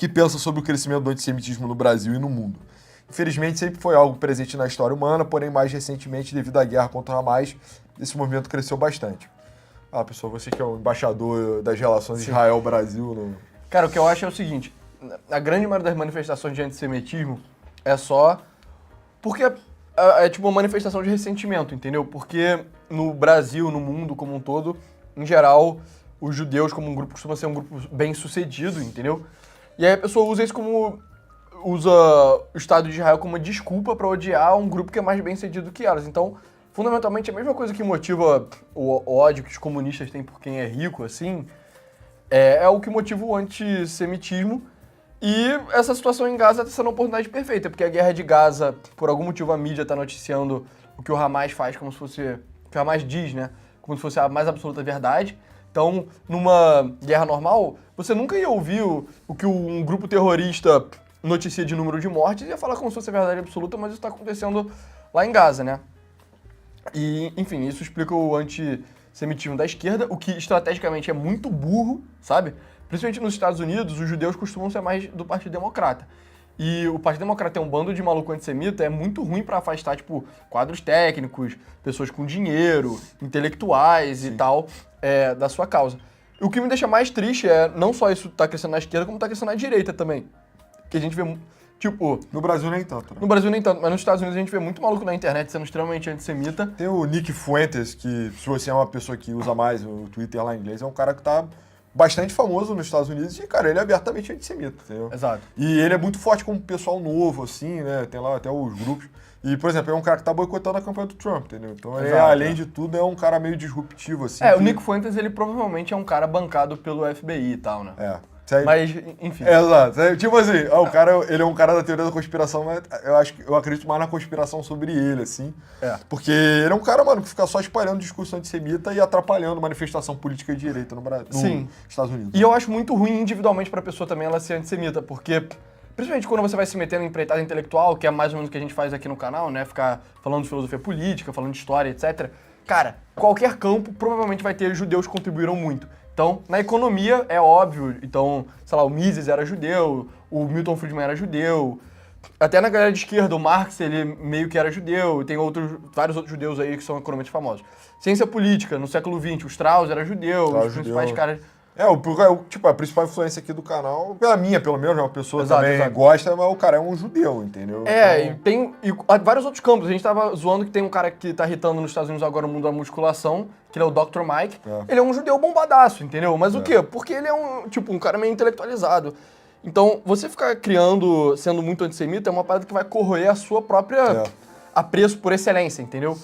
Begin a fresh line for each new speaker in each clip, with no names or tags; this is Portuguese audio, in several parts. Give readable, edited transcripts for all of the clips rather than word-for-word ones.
que pensa sobre o crescimento do antissemitismo no Brasil e no mundo. Infelizmente, sempre foi algo presente na história humana, porém, mais recentemente, devido à guerra contra o Hamas, esse movimento cresceu bastante. Pessoal, você que é o embaixador das relações Israel-Brasil...
Cara, o que eu acho é o seguinte, a grande maioria das manifestações de antissemitismo é só porque é tipo uma manifestação de ressentimento, entendeu? Porque no Brasil, no mundo como um todo, em geral, os judeus como um grupo costuma ser um grupo bem sucedido, entendeu? E aí a pessoa usa isso como... usa o Estado de Israel como uma desculpa pra odiar um grupo que é mais bem sucedido que elas. Então, fundamentalmente, a mesma coisa que motiva o ódio que os comunistas têm por quem é rico, assim, é o que motiva o antissemitismo. E essa situação em Gaza está sendo uma oportunidade perfeita, porque a guerra de Gaza, por algum motivo a mídia está noticiando o que o Hamas faz como se fosse... o que o Hamas diz, né? Como se fosse a mais absoluta verdade. Então, numa guerra normal, você nunca ia ouvir o que um grupo terrorista noticia de número de mortes e ia falar como se fosse a verdade absoluta, mas isso está acontecendo lá em Gaza, né? E, enfim, isso explica o antissemitismo da esquerda, o que estrategicamente é muito burro, sabe? Principalmente nos Estados Unidos, os judeus costumam ser mais do Partido Democrata. E o Partido Democrata é um bando de maluco antissemita, é muito ruim pra afastar, tipo, quadros técnicos, pessoas com dinheiro, intelectuais e tal, da sua causa. O que me deixa mais triste é não só isso tá crescendo na esquerda, como tá crescendo na direita também. Que a gente vê, tipo...
No Brasil nem tanto, né?
No Brasil nem tanto, mas nos Estados Unidos a gente vê muito maluco na internet sendo extremamente antissemita.
Tem o Nick Fuentes, que se você é uma pessoa que usa mais o Twitter lá em inglês, é um cara que tá bastante famoso nos Estados Unidos e, cara, ele é abertamente antissemita, entendeu?
Exato.
E ele é muito forte como pessoal novo, assim, né? Tem lá até os grupos. E, por exemplo, é um cara que tá boicotando a campanha do Trump, entendeu? Então, ele, além de tudo, é um cara meio disruptivo, assim.
O Nick Fuentes, ele provavelmente é um cara bancado pelo FBI e tal, né? Mas, enfim.
Exato. Tipo assim, o cara, ele é um cara da teoria da conspiração, mas eu acredito mais na conspiração sobre ele, assim. Porque ele é um cara, mano, que fica só espalhando discurso antissemita e atrapalhando manifestação política de direita no Brasil, nos Estados Unidos.
E eu acho muito ruim individualmente pra pessoa também ela ser antissemita, porque, principalmente quando você vai se meter na empreitada intelectual, que é mais ou menos o que a gente faz aqui no canal, né? Ficar falando de filosofia política, falando de história, etc. Cara, qualquer campo provavelmente vai ter judeus que contribuíram muito. Então, na economia, é óbvio. Então, sei lá, o Mises era judeu, o Milton Friedman era judeu. Até na galera de esquerda, o Marx, ele meio que era judeu. E tem vários outros judeus aí que são economistas famosos. Ciência política, no século XX, o Strauss era judeu, os principais caras...
Tipo, a principal influência aqui do canal, pela minha, pelo menos, uma pessoa também gosta, mas o cara é um judeu, entendeu?
E vários outros campos. A gente tava zoando que tem um cara que tá irritando nos Estados Unidos agora o mundo da musculação, que ele é o Dr. Mike. Ele é um judeu bombadaço, entendeu? Mas o quê? Porque ele é um cara meio intelectualizado. Então, você ficar sendo muito antissemita é uma parada que vai corroer a sua própria apreço por excelência, entendeu?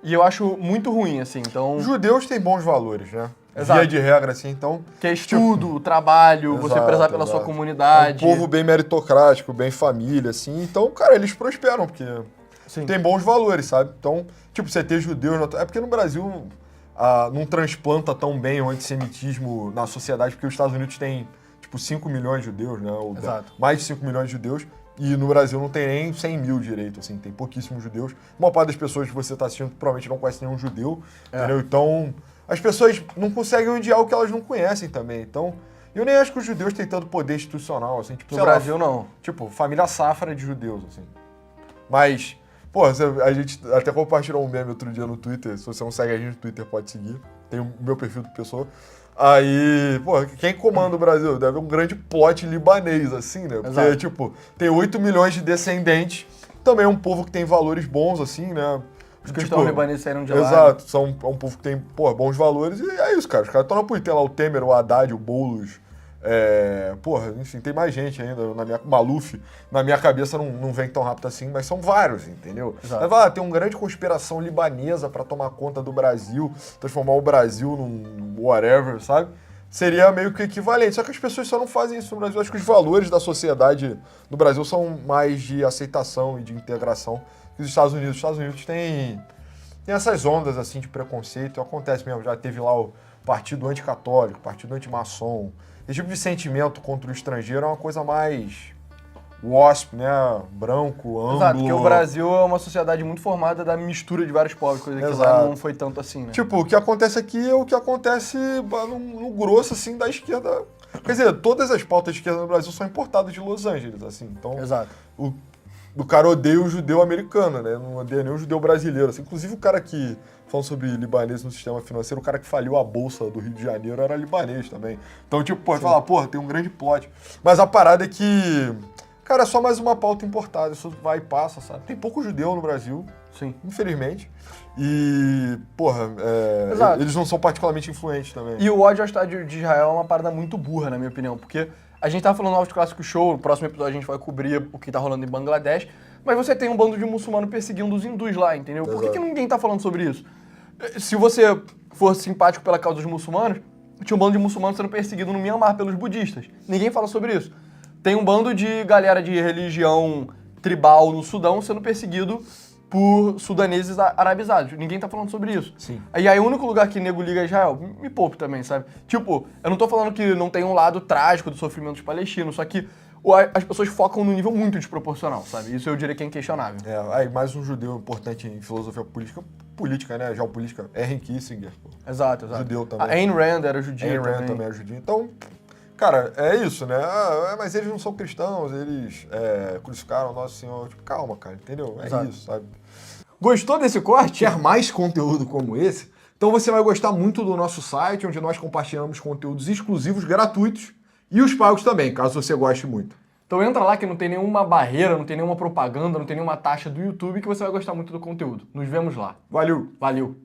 E eu acho muito ruim, assim, então...
Judeus têm bons valores, né?
Exato.
Via de regra, assim, então...
Que é estudo, trabalho, você prezar pela sua comunidade.
É um povo bem meritocrático, bem família, assim. Então, cara, eles prosperam, porque tem bons valores, sabe? Então, tipo, você ter judeus... É porque no Brasil não transplanta tão bem o antissemitismo na sociedade, porque os Estados Unidos têm, tipo, 5 milhões de judeus, né? Mais de 5 milhões de judeus. E no Brasil não tem nem 100 mil direito, assim, tem pouquíssimos judeus. A maior parte das pessoas que você está assistindo provavelmente não conhece nenhum judeu, entendeu? Então, as pessoas não conseguem odiar o que elas não conhecem também. Então, eu nem acho que os judeus têm tanto poder institucional, assim. Tipo,
no Brasil, não.
Tipo, família safra de judeus, assim. Mas, pô, a gente até compartilhou um meme outro dia no Twitter. Se você não segue a gente no Twitter, pode seguir. Tem o meu perfil do pessoa. Aí, pô, quem comanda o Brasil? Deve ser um grande plot libanês, assim, né? Porque, tipo, tem 8 milhões de descendentes, também é um povo que tem valores bons, assim, né?
Os cristãos libaneses saíram de lá.
Exato, é um povo que tem, pô, bons valores, e é isso, cara. Os caras estão na política, tem lá o Temer, o Haddad, o Boulos, enfim, tem mais gente ainda, Maluf, na minha cabeça não vem tão rápido assim, mas são vários, entendeu? Mas, tem uma grande conspiração libanesa pra tomar conta do Brasil, transformar o Brasil num whatever, sabe? Seria meio que equivalente, só que as pessoas só não fazem isso no Brasil. Acho que os valores da sociedade no Brasil são mais de aceitação e de integração que os Estados Unidos. Os Estados Unidos têm essas ondas, assim, de preconceito, acontece mesmo, já teve lá o partido anticatólico, partido antimaçom. Esse tipo de sentimento contra o estrangeiro é uma coisa mais WASP, né? Branco, ângulo.
Exato, porque o Brasil é uma sociedade muito formada da mistura de vários povos, coisa que lá não foi tanto assim, né?
Tipo, o que acontece aqui é o que acontece no grosso, assim, da esquerda Quer dizer, todas as pautas de esquerda no Brasil são importadas de Los Angeles, assim. Então,
Exato.
o cara odeia o judeu americano, né? Não odeia nem o judeu brasileiro. Assim. Inclusive o cara que, falando sobre libanês no sistema financeiro, o cara que faliu a bolsa do Rio de Janeiro era libanês também. Então, tipo, pode falar, porra, tem um grande plot. Mas a parada é que, cara, é só mais uma pauta importada. Isso vai e passa, sabe? Tem pouco judeu no Brasil,
Sim.
infelizmente. E, porra,
Exato.
eles não são particularmente influentes também.
E o ódio ao Estado de Israel é uma parada muito burra, na minha opinião, porque a gente tava falando no Novos Clássico Show, no próximo episódio a gente vai cobrir o que tá rolando em Bangladesh, mas você tem um bando de muçulmanos perseguindo os hindus lá, entendeu? Por que ninguém tá falando sobre isso? Se você for simpático pela causa dos muçulmanos, tinha um bando de muçulmanos sendo perseguido no Myanmar pelos budistas. Ninguém fala sobre isso. Tem um bando de galera de religião tribal no Sudão sendo perseguido por sudaneses arabizados. Ninguém tá falando sobre isso.
Sim.
E aí o único lugar que nego liga é Israel. Me poupe também, sabe? Tipo, eu não tô falando que não tem um lado trágico do sofrimento dos palestinos, só que as pessoas focam num nível muito desproporcional, sabe? Isso eu diria que é inquestionável.
Aí mais um judeu importante em filosofia política, né? Geopolítica, Henry Kissinger. Pô.
Exato.
Judeu também.
A Ayn Rand era judia
Ayn Rand também é judia. Então, cara, é isso, né? Mas eles não são cristãos, eles crucificaram o Nosso Senhor. Tipo, calma, cara, entendeu? É
Exato.
isso, sabe?
Gostou desse corte?
Quer mais conteúdo como esse? Então você vai gostar muito do nosso site, onde nós compartilhamos conteúdos exclusivos, gratuitos, e os pagos também, caso você goste muito.
Então entra lá que não tem nenhuma barreira, não tem nenhuma propaganda, não tem nenhuma taxa do YouTube que você vai gostar muito do conteúdo. Nos vemos lá.
Valeu!
Valeu!